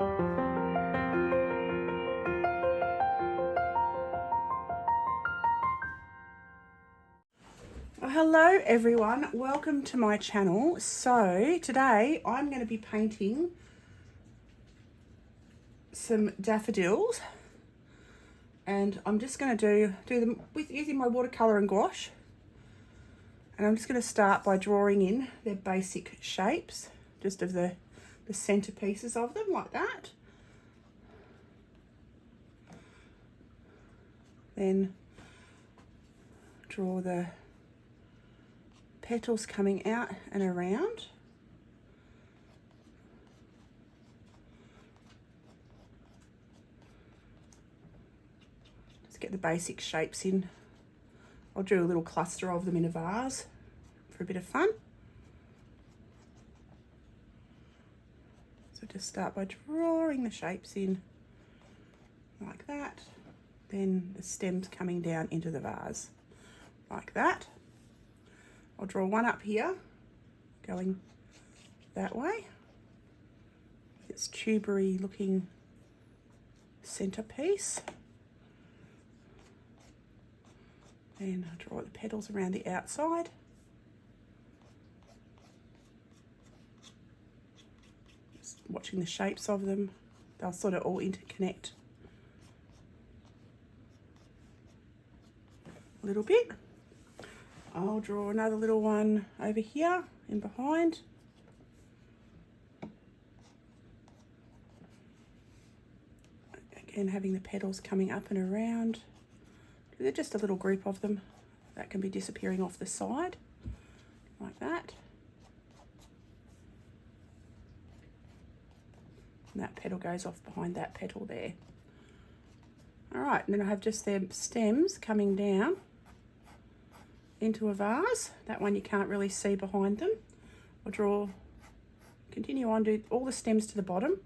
Hello everyone, welcome to my channel. So today I'm going to be painting some daffodils, and I'm just going to do them with using my watercolor and gouache, and I'm just going to start by drawing in their basic shapes, just of the centerpieces of them, like that. Then draw the petals coming out and around. Just get the basic shapes in. I'll do a little cluster of them in a vase for a bit of fun. So just start by drawing the shapes in like that. Then the stems coming down into the vase like that. I'll draw one up here, going that way. It's tubery looking centerpiece. Then I'll draw the petals around the outside. Just watching the shapes of them. They'll sort of all interconnect a little bit. I'll draw another little one over here in behind. Again, having the petals coming up and around. They're just a little group of them that can be disappearing off the side, like that. And that petal goes off behind that petal there. All right, and then I have just their stems coming down into a vase. That one you can't really see behind them. I'll continue on, do all the stems to the bottom,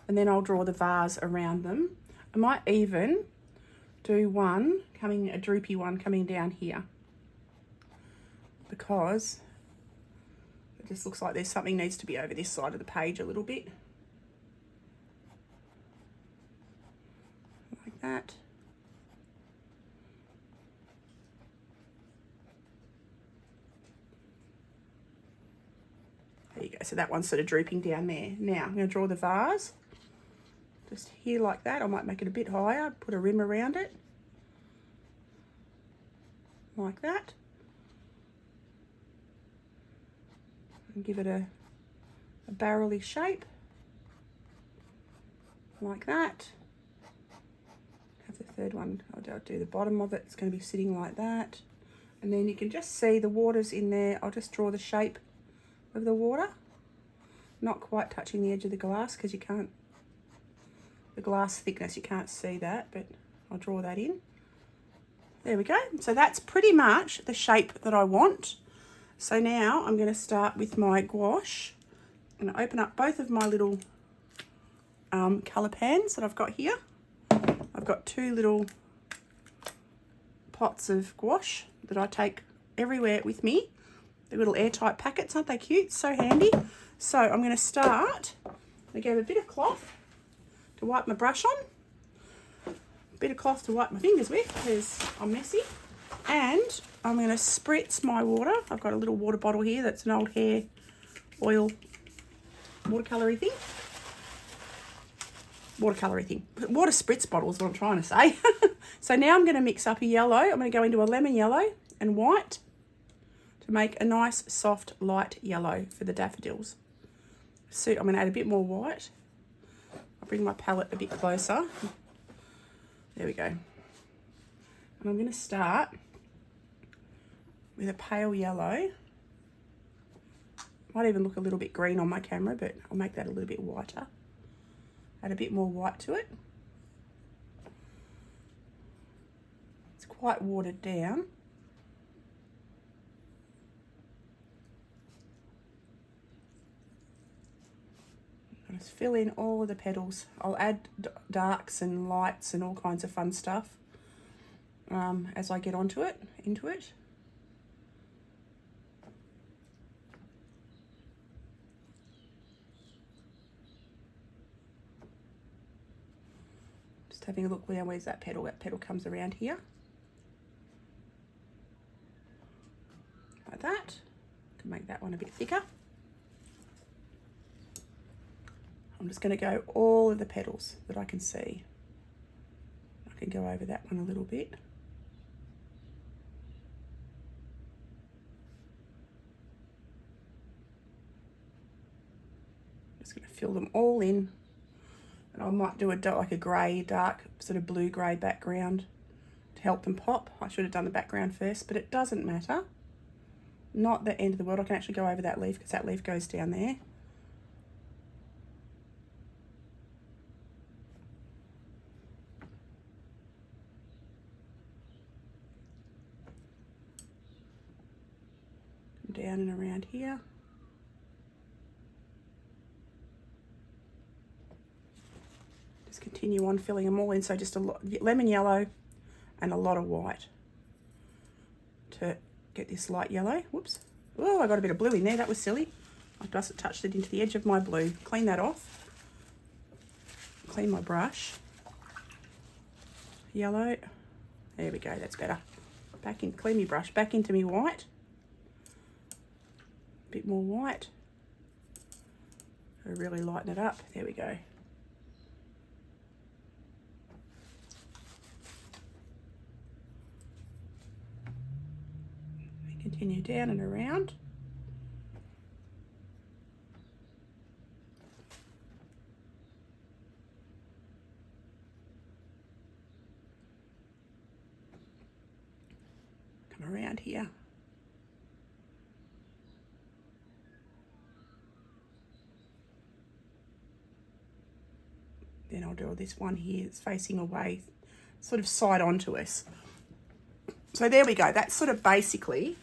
and then I'll draw the vase around them. I might even do a droopy one coming down here, because it just looks like there's something needs to be over this side of the page a little bit. Like that. There you go, so that one's sort of drooping down there. Now I'm going to draw the vase, just here like that. I might make it a bit higher, put a rim around it, like that. And give it a barrel-y shape, like that. Have the third one, I'll do the bottom of it. It's going to be sitting like that. And then you can just see the water's in there. I'll just draw the shape of the water, not quite touching the edge of the glass because you can't, the glass thickness, you can't see that, but I'll draw that in. There we go. So that's pretty much the shape that I want. So now I'm going to start with my gouache. I'm going to open up both of my little colour pans that I've got here. I've got two little pots of gouache that I take everywhere with me. They're little airtight packets, aren't they cute? So handy. So I'm going to start. I gave a bit of cloth to wipe my brush on. A bit of cloth to wipe my fingers with because I'm messy. And I'm going to spritz my water. I've got a little water bottle here that's an old hair oil watercolour thing. Water spritz bottle is what I'm trying to say. So now I'm going to mix up a yellow. I'm going to go into a lemon yellow and white to make a nice soft light yellow for the daffodils. So I'm going to add a bit more white. I'll bring my palette a bit closer. There we go. And I'm going to start with a pale yellow. Might even look a little bit green on my camera, but I'll make that a little bit whiter. Add a bit more white to it. It's quite watered down. Just fill in all of the petals. I'll add darks and lights and all kinds of fun stuff as I get into it. Just having a look now, where's that petal? That petal comes around here. Like that. Can make that one a bit thicker. I'm just going to go all of the petals that I can see. I can go over that one a little bit. Just going to fill them all in. And I might do like a grey, dark, sort of blue-grey background to help them pop. I should have done the background first, but it doesn't matter. Not the end of the world. I can actually go over that leaf because that leaf goes down there. Down and around here. Just continue on filling them all in. So just a lot lemon yellow and a lot of white to get this light yellow. Whoops. Oh, I got a bit of blue in there. That was silly. I just touched it into the edge of my blue. Clean that off. Clean my brush. Yellow. There we go. That's better. Back in. Clean my brush. Back into me white. Bit more white. So really lighten it up. There we go. Continue down and around. Come around here. Then I'll do this one here. It's facing away, sort of side onto us. So there we go. That's sort of basically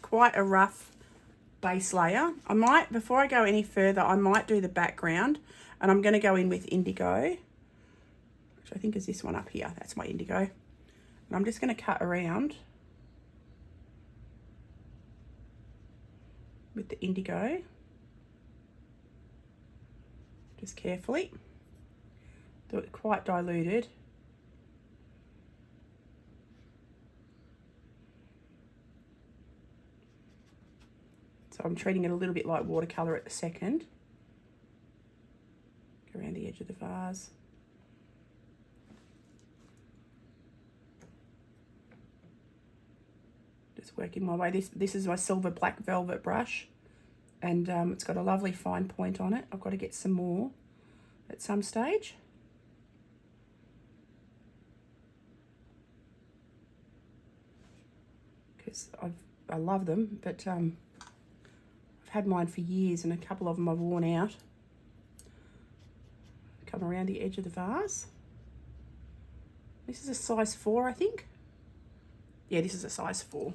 quite a rough base layer. I might, before I go any further, I might do the background, and I'm going to go in with indigo, which I think is this one up here. That's my indigo. And I'm just going to cut around with the indigo, just carefully. Do it quite diluted. So I'm treating it a little bit like watercolour at the second. Go around the edge of the vase. Just working my way. This is my silver black velvet brush, and it's got a lovely fine point on it. I've got to get some more at some stage. Because I love them, but I've had mine for years and a couple of them I've worn out. Come around the edge of the vase. This is a size 4, I think. Yeah, this is a size 4.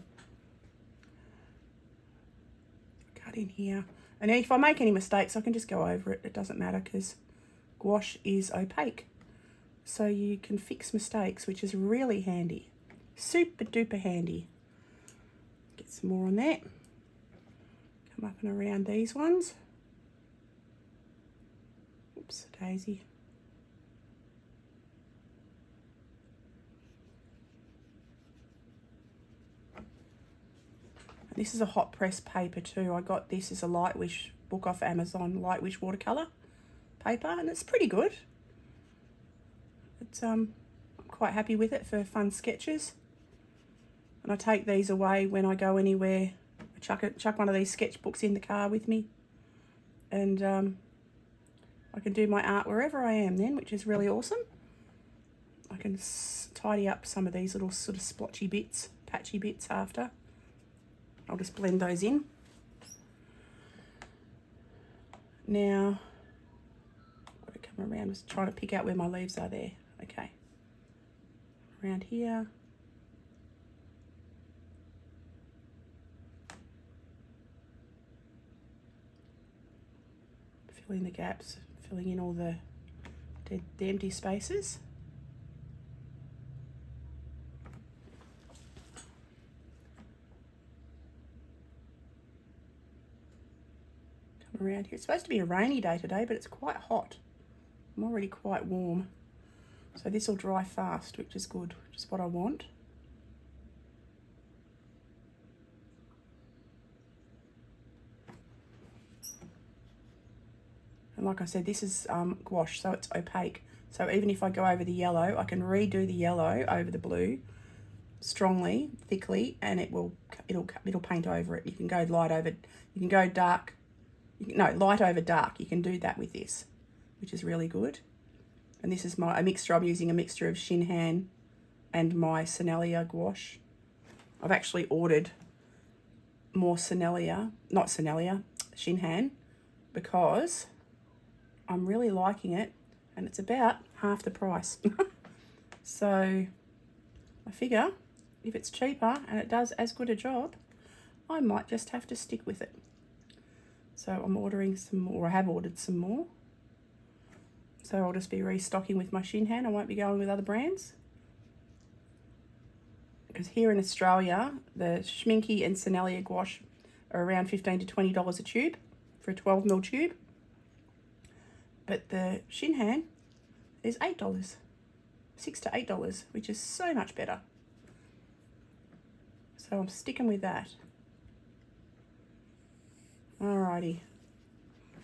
Cut in here. And if I make any mistakes, I can just go over it. It doesn't matter because gouache is opaque. So you can fix mistakes, which is really handy. Super duper handy. Get some more on that. Come up and around these ones. Oops, daisy. This is a hot press paper too. I got this as a Lightwish book off Amazon, Lightwish watercolor paper, and it's pretty good. It's I'm quite happy with it for fun sketches. And I take these away when I go anywhere. I chuck one of these sketchbooks in the car with me, and I can do my art wherever I am then, which is really awesome. I can tidy up some of these little sort of splotchy bits, patchy bits after. I'll just blend those in. Now, I've got to come around, just trying to pick out where my leaves are there. Okay. Around here. Filling the gaps, filling in all the empty spaces. Come around here. It's supposed to be a rainy day today, but it's quite hot. I'm already quite warm. So this will dry fast, which is good, which is what I want. And like I said, this is gouache, so it's opaque. So even if I go over the yellow, I can redo the yellow over the blue strongly, thickly, and it'll paint over it. You can go light over, you can go dark, light over dark. You can do that with this, which is really good. And this is a mixture. I'm using a mixture of Shinhan and my Sennelier gouache. I've actually ordered more Shinhan, because I'm really liking it, and it's about half the price. So I figure if it's cheaper and it does as good a job, I might just have to stick with it. So I'm ordering some more, or I have ordered some more. So I'll just be restocking with my Shinhan. I won't be going with other brands. Because here in Australia, the Schmincke and Sennelier gouache are around $15 to $20 a tube for a 12mm tube. But the Shinhan is $8, $6 to $8, which is so much better. So I'm sticking with that. Alrighty.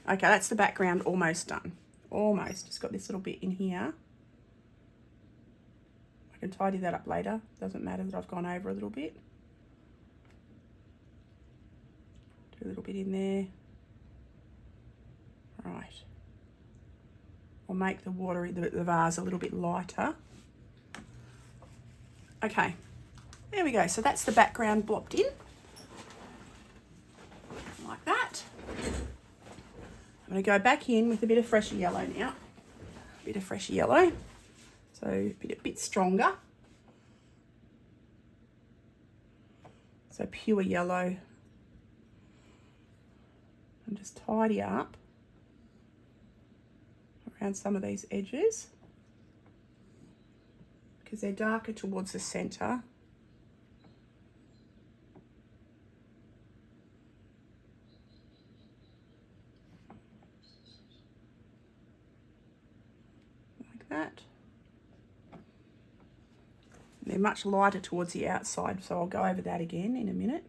Okay, that's the background almost done. Almost. Just got this little bit in here. I can tidy that up later. Doesn't matter that I've gone over a little bit. Do a little bit in there. Right. I'll make the water, the vase a little bit lighter. Okay. There we go. So that's the background blocked in. Like that. I'm going to go back in with a bit of fresher yellow now. A bit of fresher yellow. So a bit stronger. So pure yellow. And just tidy up around some of these edges, because they're darker towards the centre. Like that. They're much lighter towards the outside, so I'll go over that again in a minute.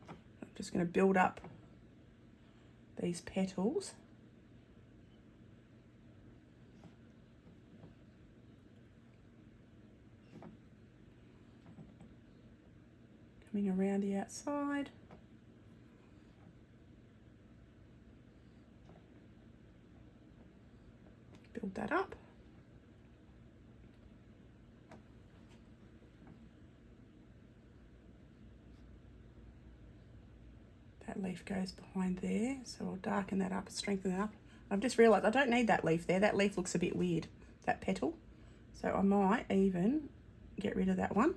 I'm just going to build up these petals. Coming around the outside. Build that up. That leaf goes behind there, so I'll darken that up, strengthen that up. I've just realised I don't need that leaf there. That leaf looks a bit weird, that petal. So I might even get rid of that one,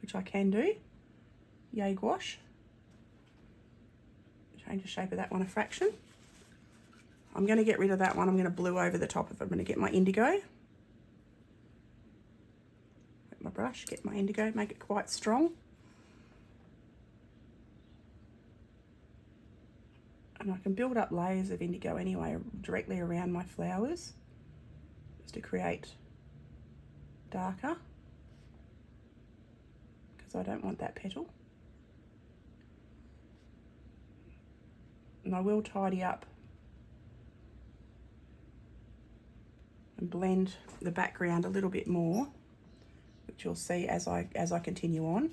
which I can do. Yay gouache. Change the shape of that one a fraction. I'm going to get rid of that one. I'm going to blue over the top of it. I'm going to get my indigo. Get my brush, get my indigo, make it quite strong. And I can build up layers of indigo anyway, directly around my flowers, just to create darker, because I don't want that petal. And I will tidy up and blend the background a little bit more, which you'll see as I continue on.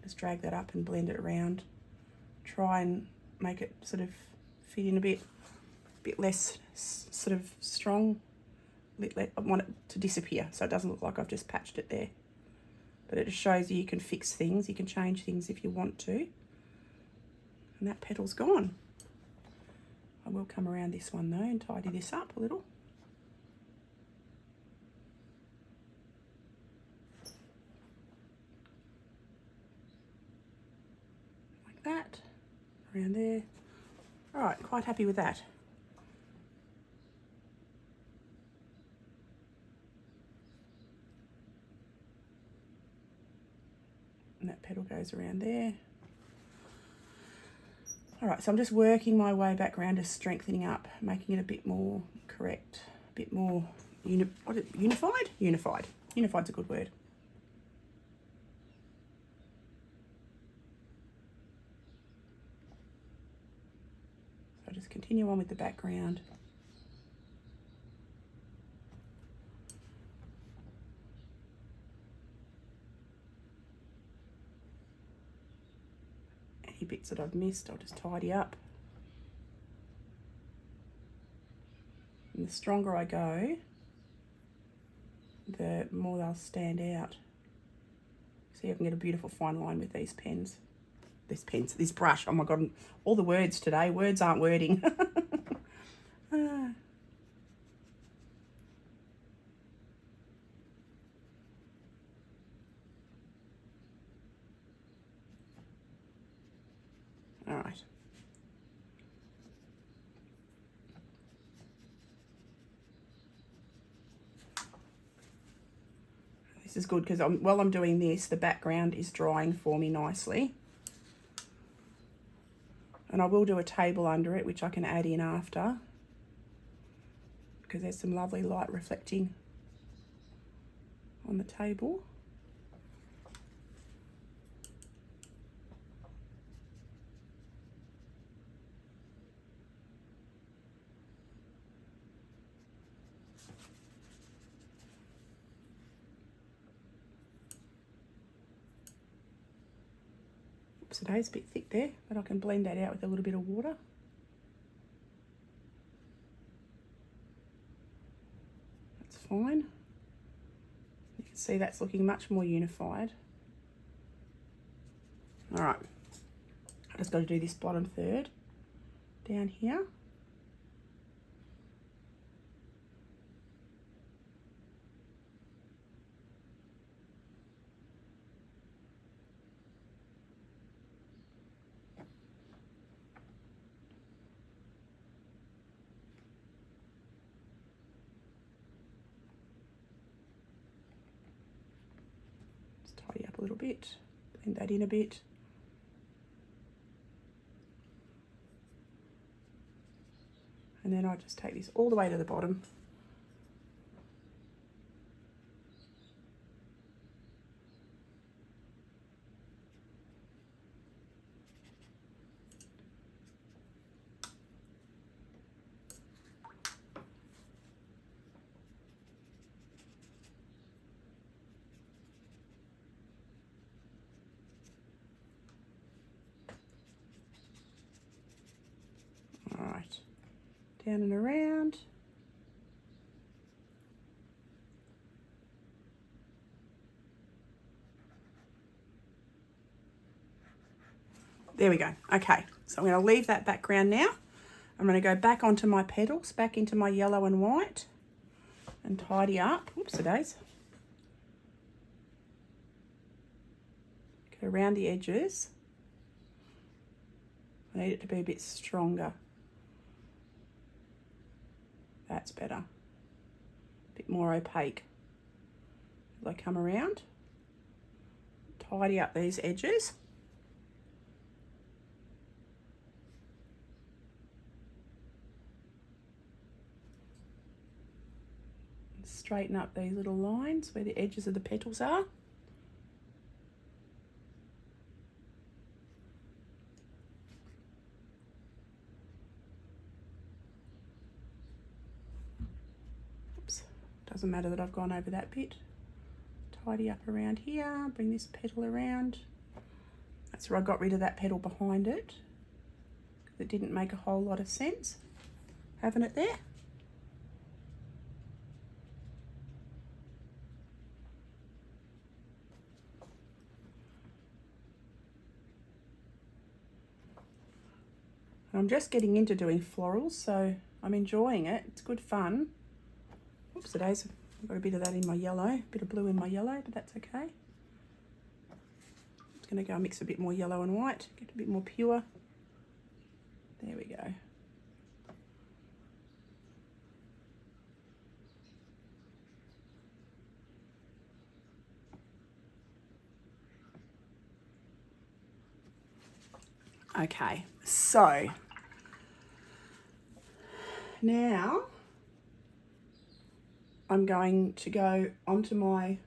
Just drag that up and blend it around. Try and make it sort of fit in a bit less sort of strong. I want it to disappear so it doesn't look like I've just patched it there. But it just shows you can fix things, you can change things if you want to. And that petal's gone. I will come around this one though and tidy this up a little. Like that, around there. All right, quite happy with that. And that petal goes around there. All right, so I'm just working my way back around to strengthening up, making it a bit more correct, a bit more unified? Unified. Unified's a good word. So just continue on with the background. Any bits that I've missed, I'll just tidy up. And the stronger I go, the more they'll stand out. See, I can get a beautiful fine line with these pens. This brush. Oh my God, all the words today. Words aren't wording. All right. This is good because while I'm doing this, the background is drying for me nicely. And I will do a table under it, which I can add in after, because there's some lovely light reflecting on the table. Oops, today's a bit thick there, but I can blend that out with a little bit of water. That's fine. You can see that's looking much more unified. All right, I just got to do this bottom third down here. Just tidy up a little bit, blend that in a bit. And then I just take this all the way to the bottom. All right, down and around. There we go. Okay, so I'm going to leave that background now. I'm going to go back onto my petals, back into my yellow and white, and tidy up. Oops, a days. Go around the edges. I need it to be a bit stronger. That's better. A bit more opaque. As I come around, tidy up these edges. Straighten up these little lines where the edges of the petals are. Oops, doesn't matter that I've gone over that bit. Tidy up around here, bring this petal around. That's where I got rid of that petal behind it, because it didn't make a whole lot of sense having it there. I'm just getting into doing florals, so I'm enjoying it. It's good fun. Oops, today's I've got a bit of that in my yellow, a bit of blue in my yellow, but that's okay. I'm just going to go mix a bit more yellow and white, get a bit more pure. There we go. Okay, so now I'm going to go onto my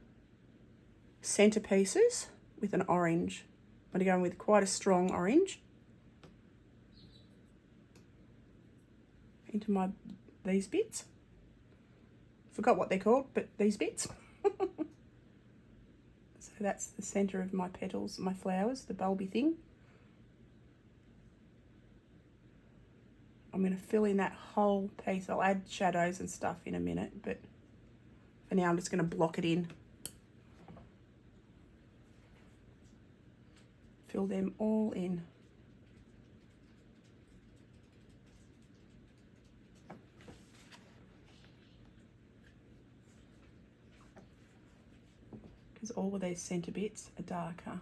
centerpieces with an orange. I'm going to go in with quite a strong orange into these bits. Forgot what they're called, but these bits. So that's the center of my petals, my flowers, the bulby thing. I'm going to fill in that whole piece. I'll add shadows and stuff in a minute, but for now I'm just going to block it in. Fill them all in. Because all of these centre bits are darker.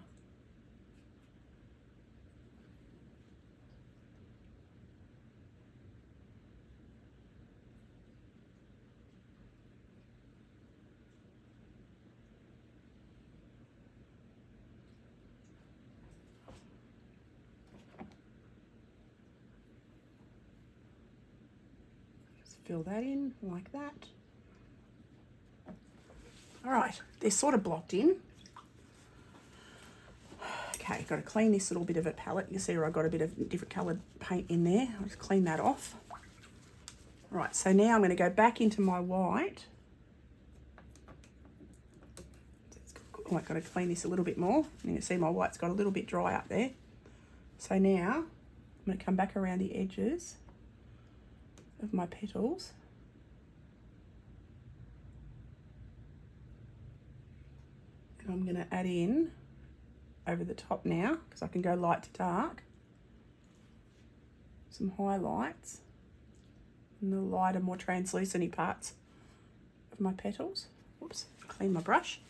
Fill that in like that. All right, they're sort of blocked in. Okay, got to clean this little bit of a palette. You see where I got a bit of different coloured paint in there. I'll just clean that off. All right, so now I'm going to go back into my white. Oh, I've got to clean this a little bit more. You can see my white's got a little bit dry up there. So now I'm going to come back around the edges of my petals. And I'm going to add in over the top now, because I can go light to dark, some highlights in the lighter, more translucent parts of my petals. Whoops, clean my brush.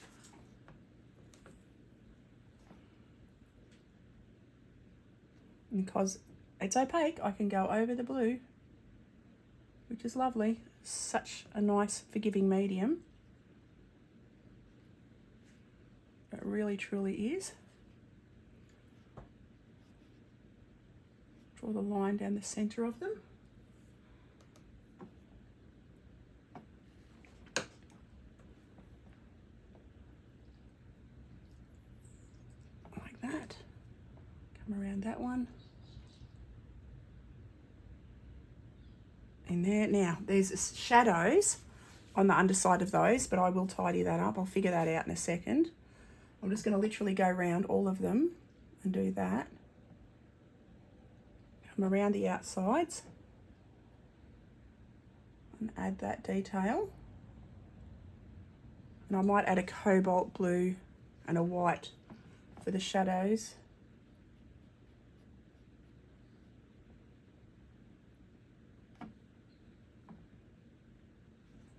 And because it's opaque, I can go over the blue, which is lovely. Such a nice forgiving medium. It really truly is. Draw the line down the center of them. Like that. Come around that one. In there. Now, there's shadows on the underside of those, but I will tidy that up. I'll figure that out in a second. I'm just going to literally go around all of them and do that. Come around the outsides and add that detail. And I might add a cobalt blue and a white for the shadows.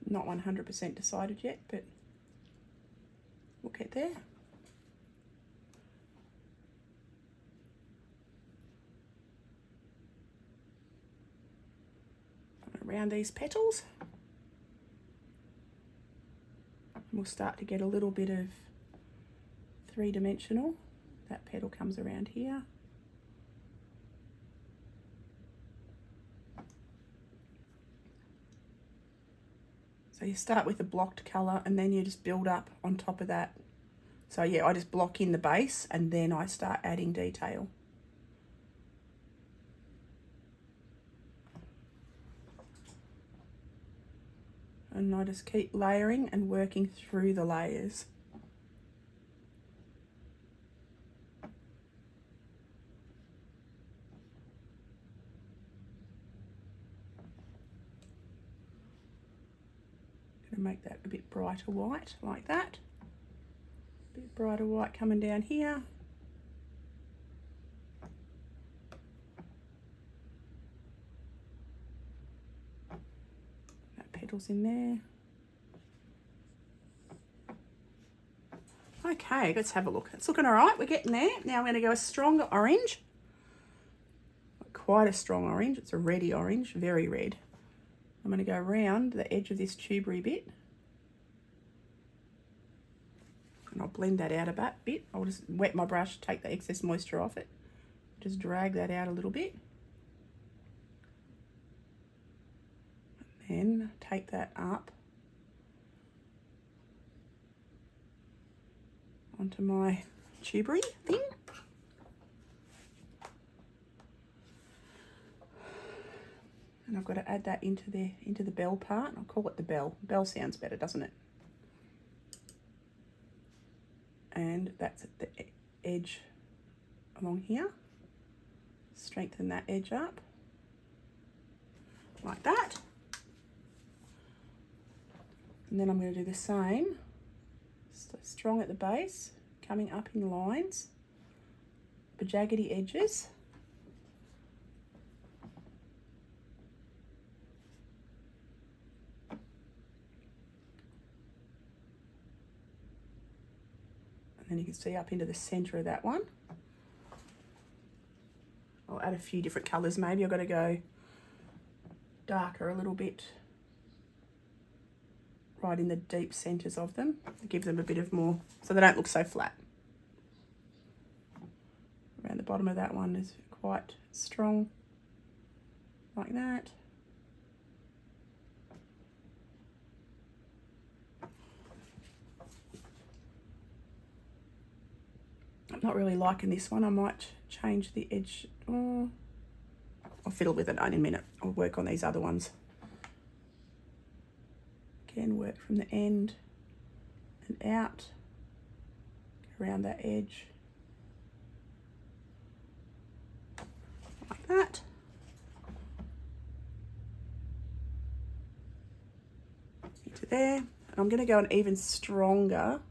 Not 100% decided yet, but we'll get there. Around these petals. And we'll start to get a little bit of three-dimensional. That petal comes around here. So you start with a blocked colour and then you just build up on top of that. So yeah, I just block in the base and then I start adding detail. And I just keep layering and working through the layers. Gonna make that a bit brighter white, like that. A bit brighter white coming down here. That petal's in there. Okay, let's have a look. It's looking all right. We're getting there. Now I'm going to go a stronger orange. Quite a strong orange. It's a reddy orange, very red. I'm going to go around the edge of this tubery bit. And I'll blend that out a bit. I'll just wet my brush, take the excess moisture off it. Just drag that out a little bit. And then take that up onto my tubery thing. And I've got to add that into the bell part. I'll call it the bell. Bell sounds better, doesn't it? And that's at the edge along here. Strengthen that edge up like that. And then I'm going to do the same. So strong at the base, coming up in lines, the jaggedy edges. And then you can see up into the center of that one. I'll add a few different colors. Maybe I've got to go darker a little bit right in the deep centers of them to give them a bit of more, so they don't look so flat. Around the bottom of that one is quite strong, like that. I'm not really liking this one. I might change the edge. Oh, I'll fiddle with it in a minute. I'll work on these other ones. Again, work from the end and out, around that edge, like that. Into there. And I'm going to go an even stronger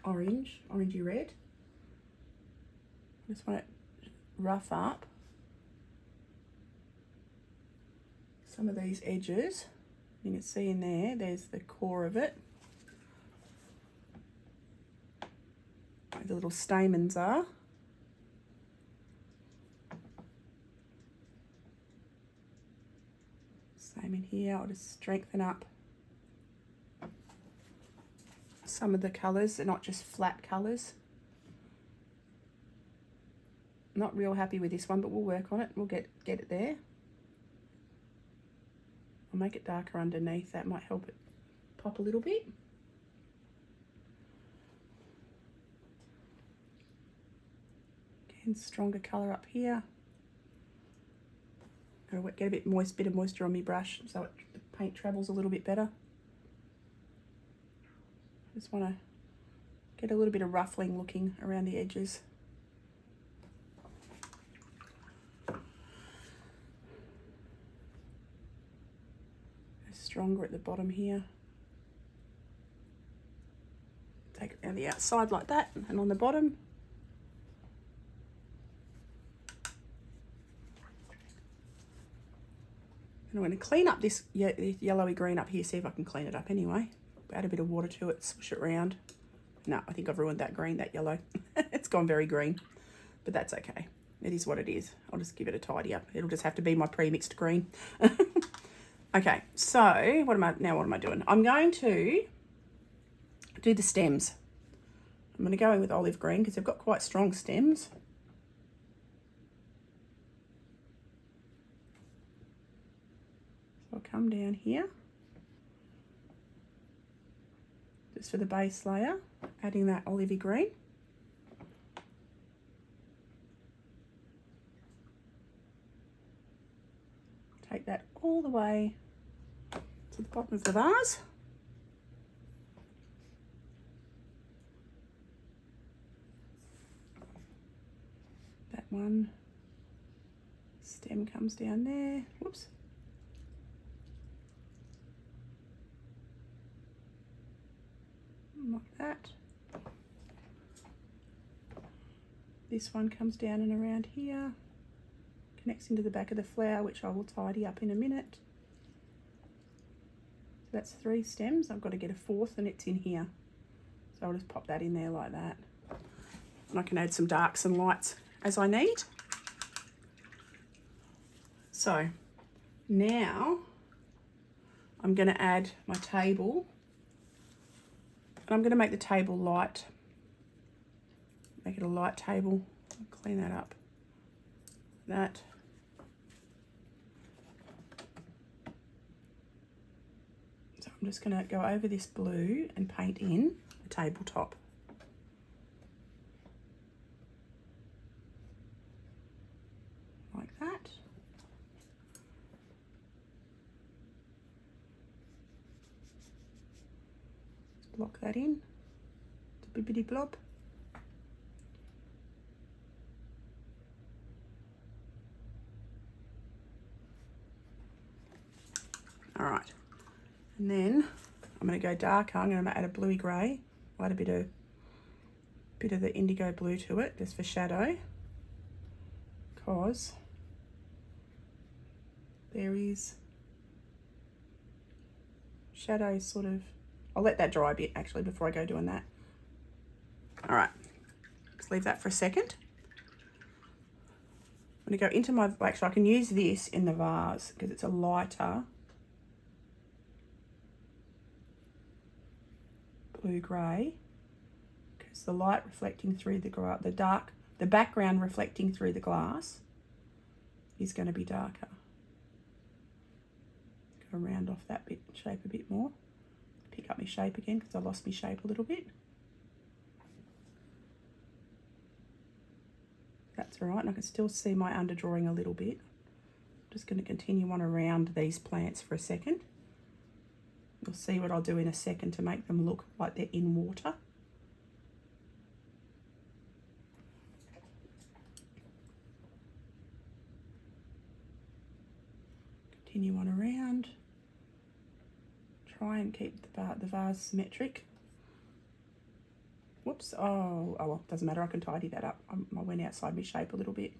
orange, orangey red. I just want to rough up some of these edges. You can see in there, there's the core of it. Where the little stamens are. Same in here. I'll just strengthen up some of the colours. They're not just flat colours. Not real happy with this one, but we'll work on it. We'll get it there. I'll make it darker underneath. That might help it pop a little bit. Again, stronger colour up here. Gotta get a bit of moisture on my brush so the paint travels a little bit better. Just want to get a little bit of ruffling looking around the edges. Stronger at the bottom here. Take it down the outside like that, and on the bottom. And I'm going to clean up this yellowy green up here, see if I can clean it up anyway. Add a bit of water to it, swish it around. No, I think I've ruined that green, that yellow. It's gone very green, but that's okay. It is what it is. I'll just give it a tidy up. It'll just have to be my pre-mixed green. Okay, so what am I doing? I'm going to do the stems. I'm going to go in with olive green because they've got quite strong stems. So I'll come down here, just for the base layer, adding that olivey green. Take that all the way to the bottom of the vase. That one stem comes down there. Whoops. Like that. This one comes down and around here. Connects into the back of the flower, which I will tidy up in a minute. So that's 3 stems. I've got to get a 4th and it's in here. So I'll just pop that in there like that. And I can add some darks and lights as I need. So now I'm going to add my table. And I'm going to make the table light. Make it a light table. Clean that up. That. So I'm just going to go over this blue and paint in the tabletop. Like that. Just block that in. It's a bibbidi blob. All right. And then I'm going to go darker. I'm going to add a bluey grey. I'll add a bit of the indigo blue to it, just for shadow. Because there is shadows sort of... I'll let that dry a bit, actually, before I go doing that. All right. Let's leave that for a second. I'm going to go into my... Actually, I can use this in the vase because it's a lighter blue-grey, because the light reflecting through the background reflecting through the glass is going to be darker. Just going to round off that bit, shape a bit more. Pick up my shape again because I lost my shape a little bit. That's all right, and I can still see my underdrawing a little bit. I'm just going to continue on around these plants for a second. You'll see what I'll do in a second to make them look like they're in water. Continue on around. Try and keep the vase symmetric. Whoops, oh well, doesn't matter, I can tidy that up. I went outside my shape a little bit.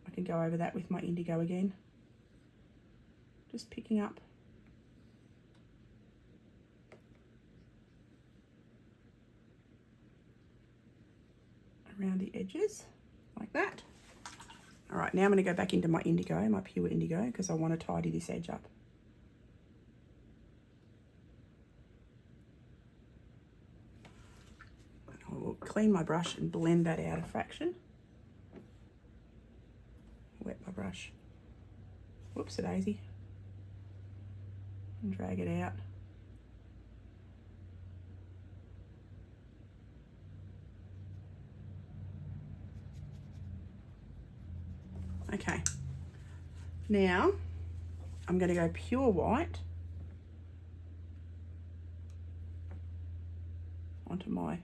I can go over that with my indigo again. Just picking up around the edges, like that. All right, now I'm going to go back into my indigo, my pure indigo, because I want to tidy this edge up. I will clean my brush and blend that out a fraction. Wet my brush. Whoops, a daisy. And drag it out. Okay, now I'm going to go pure white onto my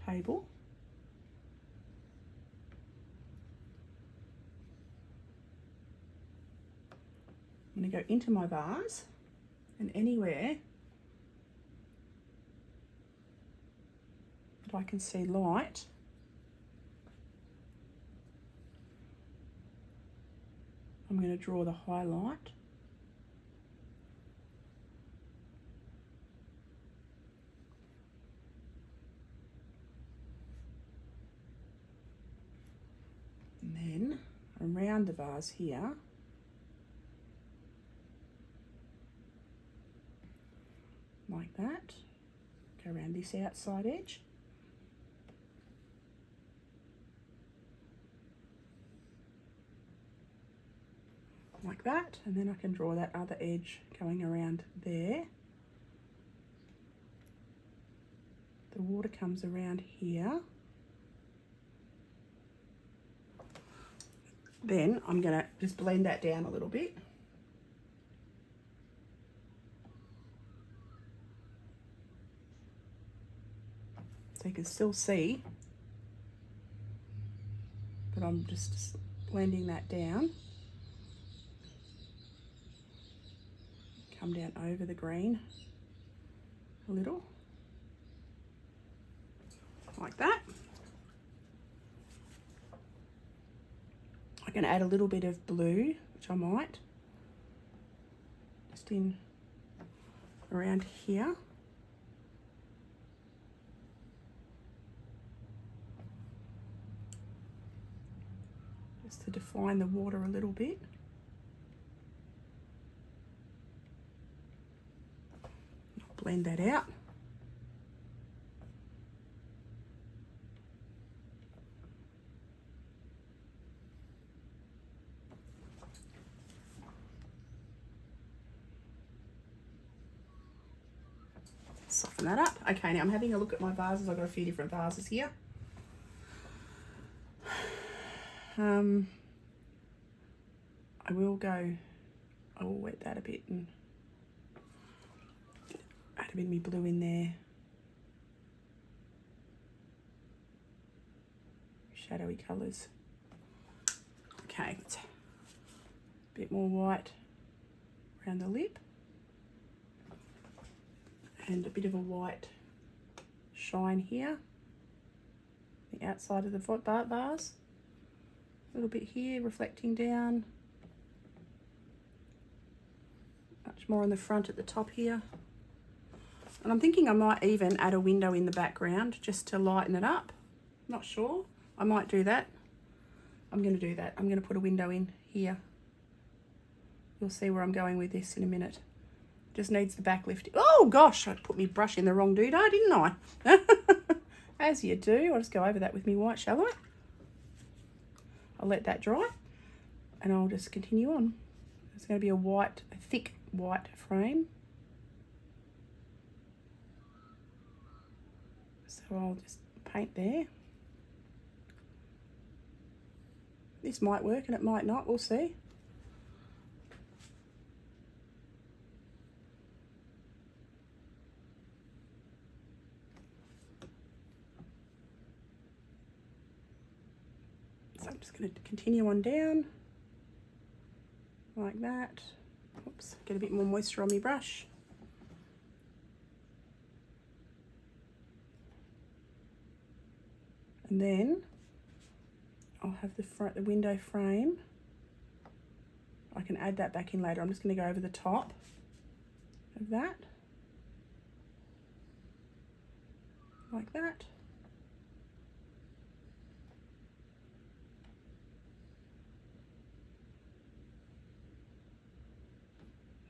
table. I'm going to go into my vase, and anywhere that I can see light, I'm going to draw the highlight. And then around the vase here, like that. Go around this outside edge. Like that, and then I can draw that other edge going around there. The water comes around here. Then I'm going to just blend that down a little bit. So you can still see, but I'm just blending that down. Come down over the green a little, like that. I can add a little bit of blue, which I might, just in around here. Just to define the water a little bit. Blend that out. Soften that up. Okay, now I'm having a look at my vases. I've got a few different vases here. I will wet that a bit and add a bit of my blue in there. Shadowy colours. Okay, a bit more white around the lip. And a bit of a white shine here. The outside of the vase. A little bit here, reflecting down. Much more on the front at the top here. And I'm thinking I might even add a window in the background just to lighten it up. Not sure. I might do that. I'm going to do that. I'm going to put a window in here. You'll see where I'm going with this in a minute. Just needs the back lifting. Oh gosh, I put my brush in the wrong doodah, didn't I? As you do. I'll just go over that with me white, shall I? I'll let that dry and I'll just continue on. It's going to be a thick white frame. So I'll just paint there. This might work and it might not, we'll see. So I'm just going to continue on down like that. Oops, get a bit more moisture on my brush. And then I'll have the window frame. I can add that back in later. I'm just going to go over the top of that. Like that.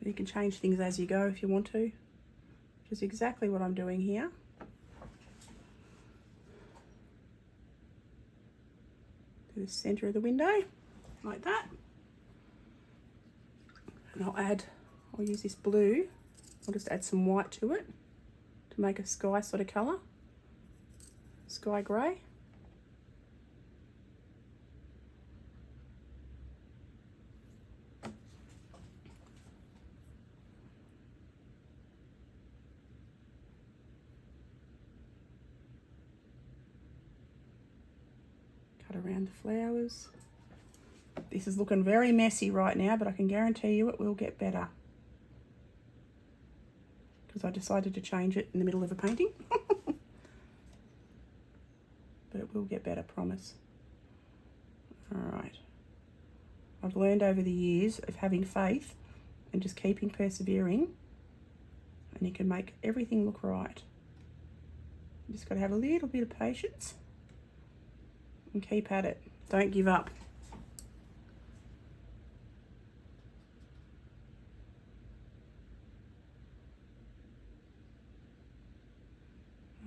You can change things as you go if you want to, which is exactly what I'm doing here. To the centre of the window, like that. And I'll use this blue, I'll just add some white to it to make a sky sort of colour, sky grey. Around the flowers. This is looking very messy right now, but I can guarantee you it will get better because I decided to change it in the middle of a painting. But it will get better, promise. Alright, I've learned over the years of having faith and just keeping persevering, and you can make everything look right. You just got to have a little bit of patience and keep at it. Don't give up.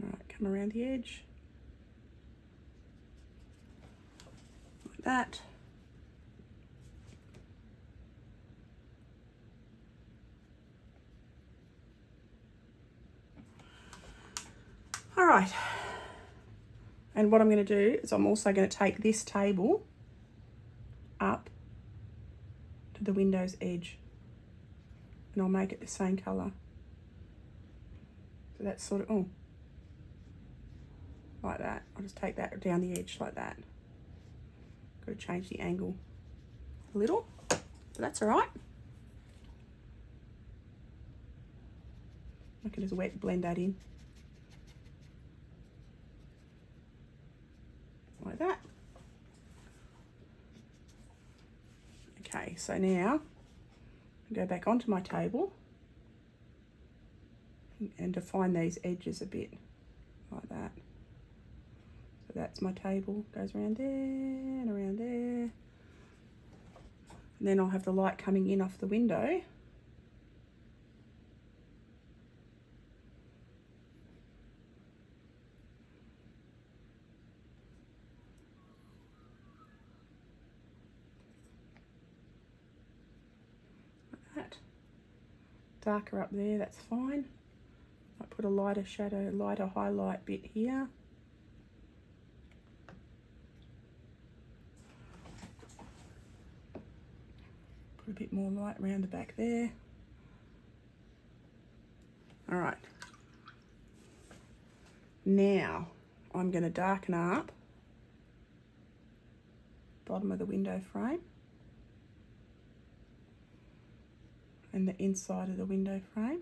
All right, come around the edge. Like that. All right. And what I'm going to do is I'm also going to take this table up to the window's edge, and I'll make it the same colour. So that's sort of, like that. I'll just take that down the edge like that. Got to change the angle a little, but that's all right. I can just blend that in. Like that. Okay, so now I go back onto my table and define these edges a bit, like that. So that's my table, goes around there and around there. And then I'll have the light coming in off the window. Like that. Darker up there, that's fine. I put a lighter shadow, lighter highlight bit here. Put a bit more light around the back there. All right. Now I'm going to darken up bottom of the window frame and the inside of the window frame.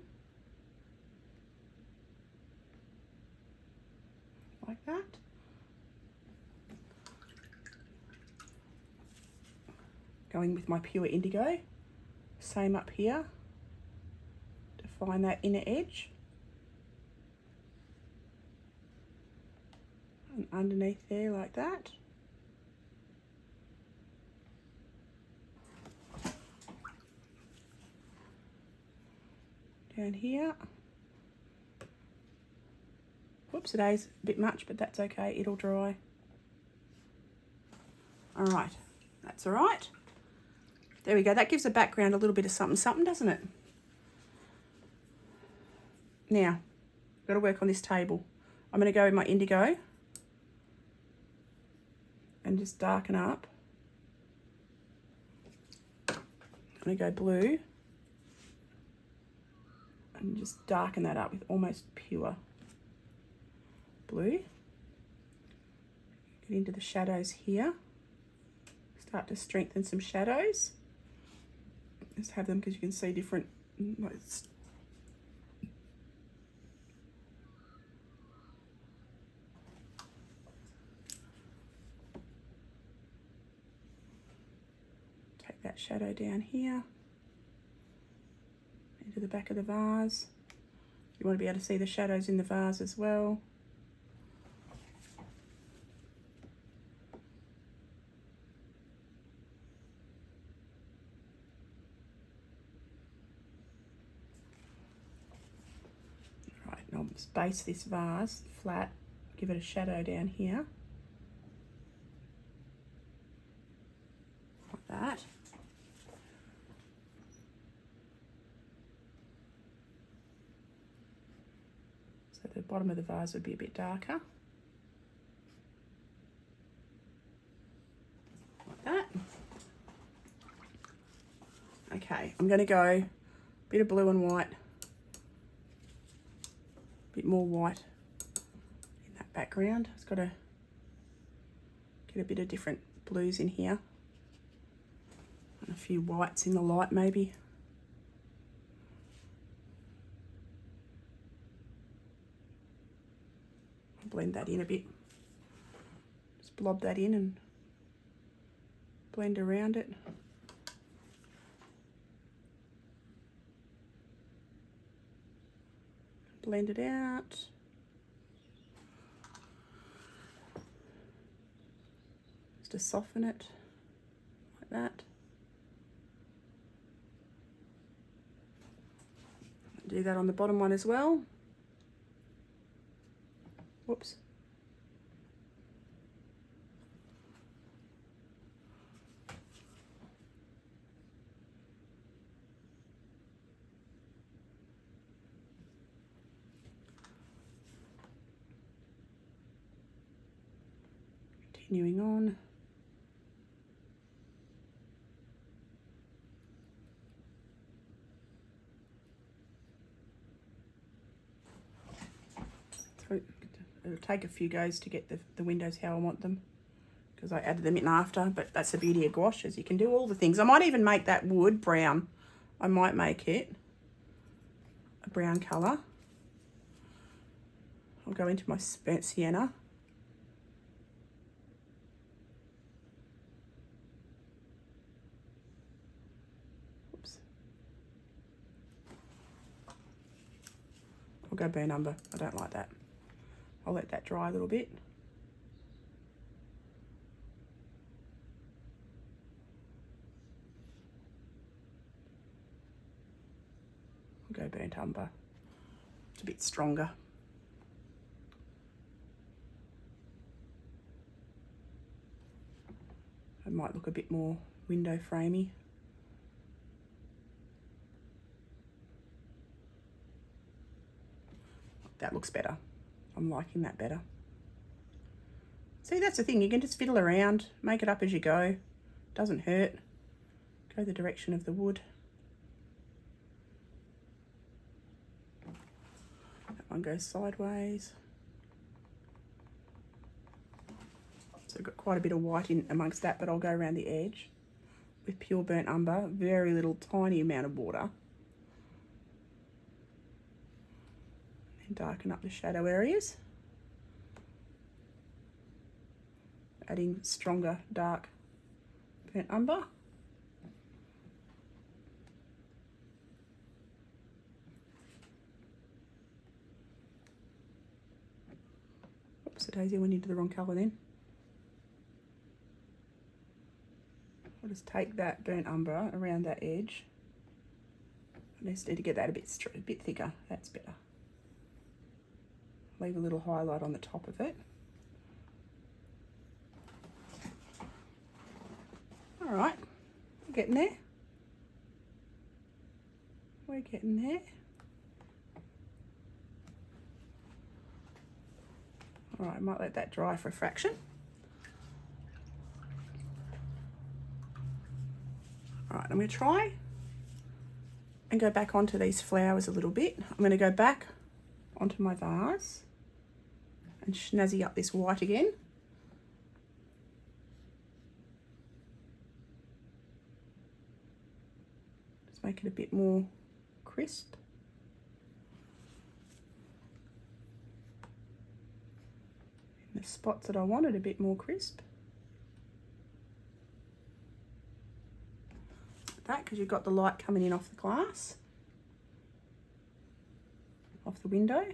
Like that. Going with my pure indigo. Same up here. Define that inner edge. And underneath there like that. Down here. Whoops, today's a bit much, but that's okay, it'll dry. All right, that's all right. There we go, that gives the background a little bit of something, something, doesn't it? Now, I've got to work on this table. I'm going to go with my indigo and just darken up. I'm going to go blue and just darken that up with almost pure blue. Get into the shadows here. Start to strengthen some shadows. Just have them because you can see different. Take that shadow down here into the back of the vase. You want to be able to see the shadows in the vase as well. Right, and I'll base this vase flat, give it a shadow down here. Like that. So the bottom of the vase would be a bit darker. Like that. Okay, I'm going to go a bit of blue and white, a bit more white in that background. It's got to get a bit of different blues in here and a few whites in the light maybe. I'll blend that in a bit. Just blob that in and blend around it. Blend it out. Just to soften it like that. Do that on the bottom one as well. Whoops. Continuing on. So it'll take a few goes to get the windows how I want them, because I added them in after, but that's the beauty of gouache, is you can do all the things. I might even make that wood brown. I might make it a brown colour. I'll go into my spent sienna. I'll go burnt umber. I don't like that. I'll let that dry a little bit. I'll go burnt umber. It's a bit stronger. It might look a bit more window framey. That looks better. I'm liking that better. See, that's the thing. You can just fiddle around, make it up as you go. Doesn't hurt. Go the direction of the wood. That one goes sideways. So I've got quite a bit of white in amongst that, but I'll go around the edge with pure burnt umber. Very little, tiny amount of water. And darken up the shadow areas. Adding stronger, dark burnt umber. Oops, the daisy went into the wrong colour then. I'll just take that burnt umber around that edge. I just need to get that a bit thicker. That's better. Leave a little highlight on the top of it. All right, we're getting there. We're getting there. All right, I might let that dry for a fraction. All right, I'm going to try and go back onto these flowers a little bit. I'm going to go back onto my vase and snazzy up this white again. Just make it a bit more crisp. In the spots that I wanted a bit more crisp. That, because you've got the light coming in off the glass, off the window,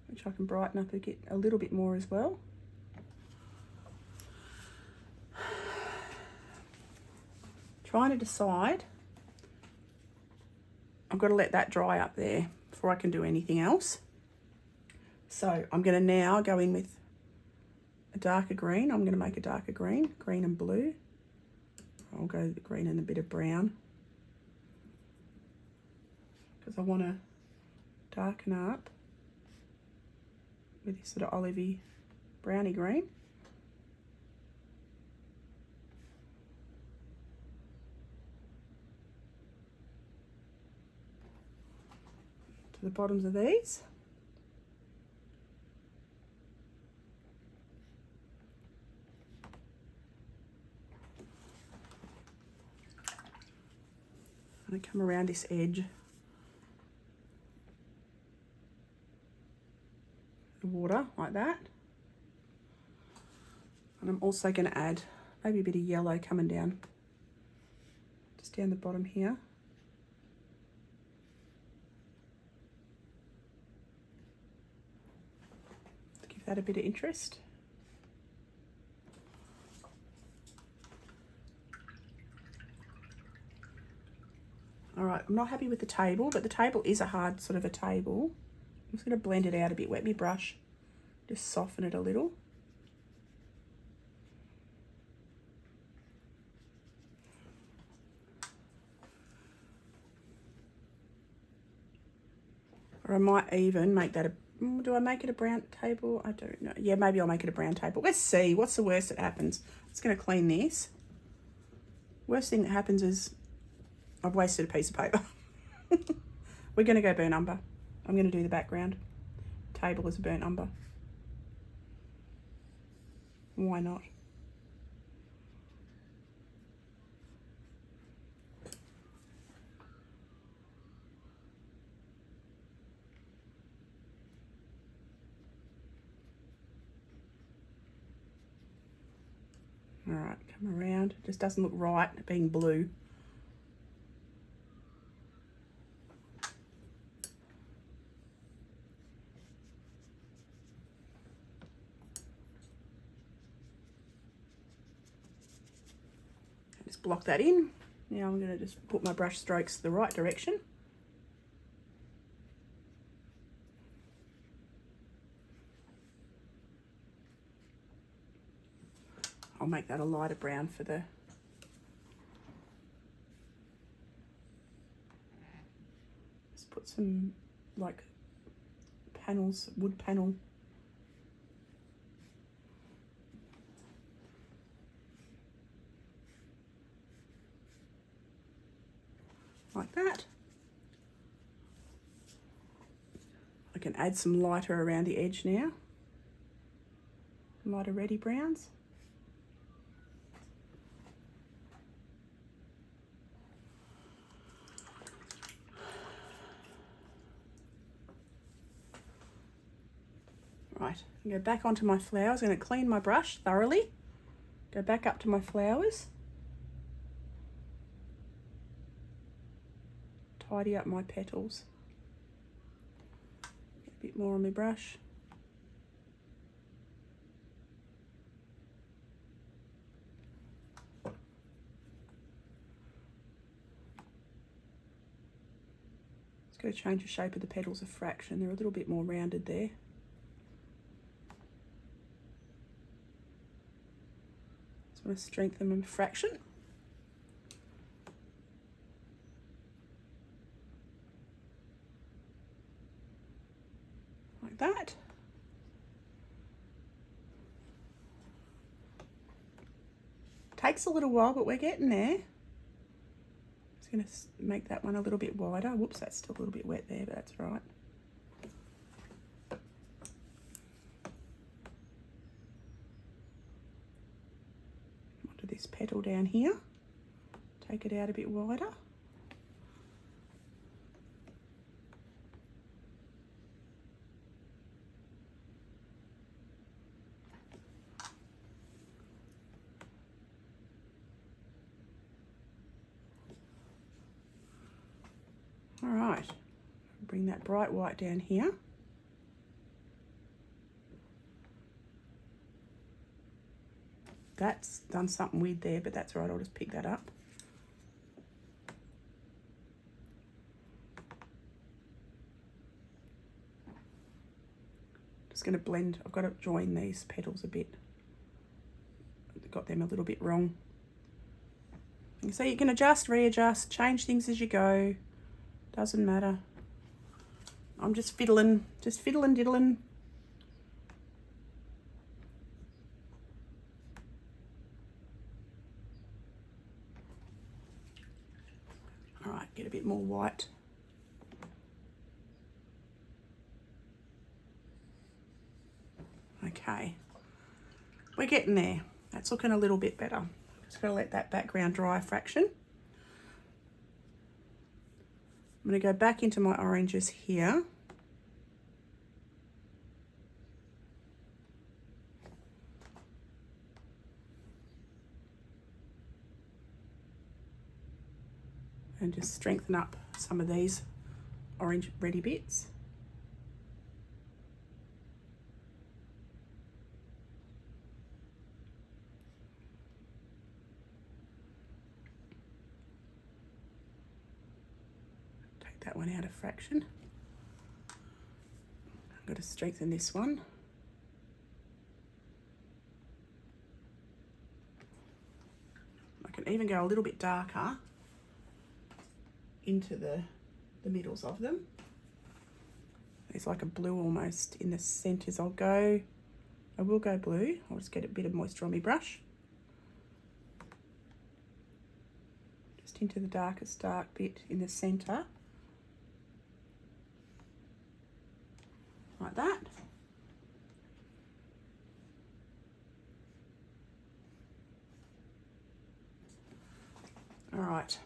which I can brighten up a little bit more as well. Trying to decide. I've got to let that dry up there before I can do anything else. So I'm going to now go in with a darker green. I'm going to make a darker green, green and blue. I'll go with the green and a bit of brown because I want to darken up with this sort of olivey browny green. To the bottoms of these. I'm going to come around this edge. The water like that. And I'm also going to add maybe a bit of yellow coming down, just down the bottom here. To give that a bit of interest. All right, I'm not happy with the table, but the table is a hard sort of a table. I'm just going to blend it out a bit, wet my brush, just soften it a little. Or I might even make that do I make it a brown table? I don't know. Yeah, maybe I'll make it a brown table. Let's see, what's the worst that happens? I'm just going to clean this. Worst thing that happens is I've wasted a piece of paper. We're going to go burnt umber. I'm going to do the background. Table is a burnt umber. Why not? All right, come around. It just doesn't look right being blue. Just block that in. Now I'm going to just put my brush strokes the right direction. I'll make that a lighter brown for the just put some like panels, wood panel. Like that. I can add some lighter around the edge now. Lighter reddy browns. Right, go back onto my flowers. I'm going to clean my brush thoroughly. Go back up to my flowers. Tidy up my petals. Get a bit more on my brush. Just got to change the shape of the petals a fraction. They're a little bit more rounded there. Just want to strengthen them a fraction. Like that. Takes a little while, but we're getting there. Just going to make that one a little bit wider. Whoops, that's still a little bit wet there, but that's right. Onto this petal down here. Take it out a bit wider. All right, bring that bright white down here. That's done something weird there, but that's all right, I'll just pick that up. Just going to blend, I've got to join these petals a bit. I've got them a little bit wrong. So you can adjust, readjust, change things as you go. Doesn't matter. I'm just fiddling diddling. All right, get a bit more white. Okay, we're getting there. That's looking a little bit better. Just gotta let that background dry a fraction. I'm going to go back into my oranges here. And just strengthen up some of these orange reddy bits. That one out a fraction. I've got to strengthen this one. I can even go a little bit darker into the middles of them. There's like a blue almost in the centres. I will go blue. I'll just get a bit of moisture on my brush. Just into the darkest dark bit in the centre. Like that. All right.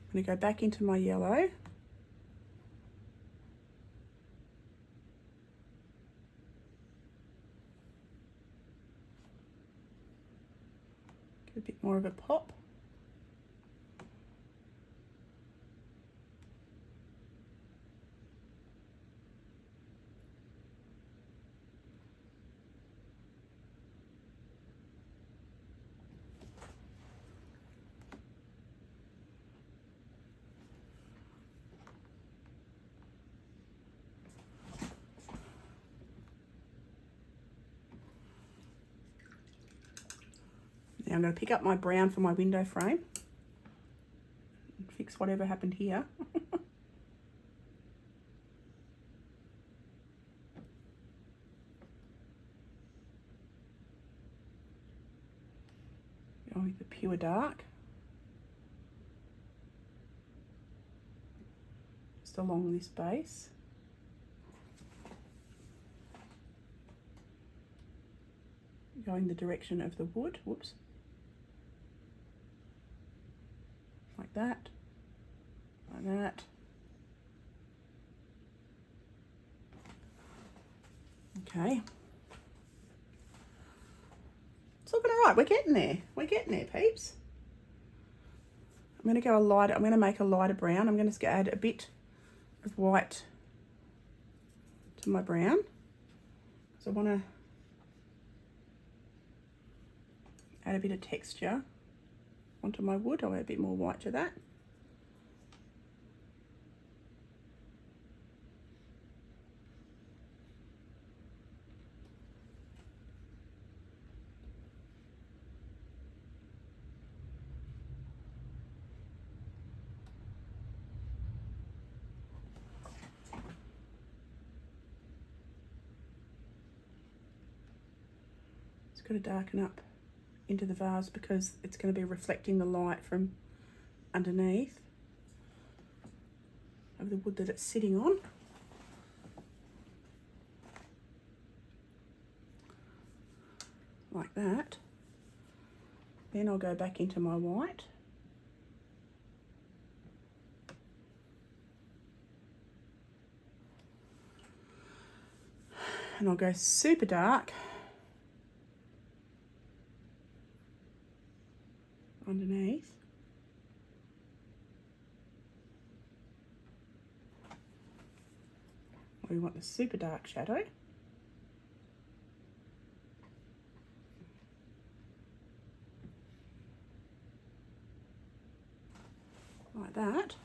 I'm going to go back into my yellow. Get a bit more of a pop. Now I'm going to pick up my brown for my window frame. fix whatever happened here. Go with the pure dark. Just along this base. Going the direction of the wood, whoops. Like that, like that. Okay. It's looking all right. We're getting there. We're getting there, peeps. I'm going to go a lighter, I'm going to make a lighter brown. I'm going to add a bit of white to my brown. So I want to add a bit of texture onto my wood. I'll add a bit more white to that. It's got to darken up into the vase because it's going to be reflecting the light from underneath of the wood that it's sitting on. Like that. Then I'll go back into my white. And I'll go super dark underneath. We want the super dark shadow. Like that.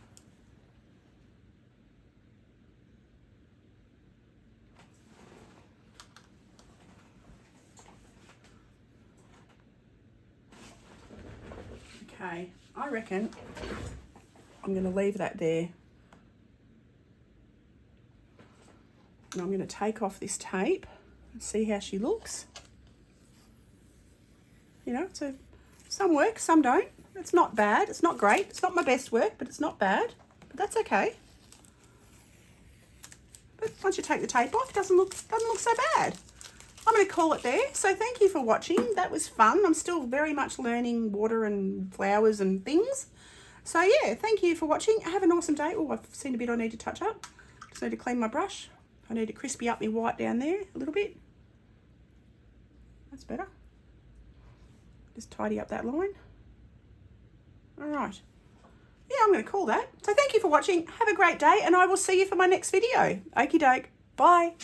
Okay, I reckon I'm going to leave that there. And I'm going to take off this tape and see how she looks. You know, so some work, some don't. It's not bad. It's not great. It's not my best work, but it's not bad. But that's okay. But once you take the tape off, it doesn't look so bad. I'm going to call it there. So thank you for watching. That was fun. I'm still very much learning water and flowers and things. So yeah, thank you for watching. Have an awesome day. Oh, I've seen a bit I need to touch up. Just need to clean my brush. I need to crispy up my white down there a little bit. That's better. Just tidy up that line. All right. Yeah, I'm going to call that. So thank you for watching. Have a great day, and I will see you for my next video. Okie doke. Bye.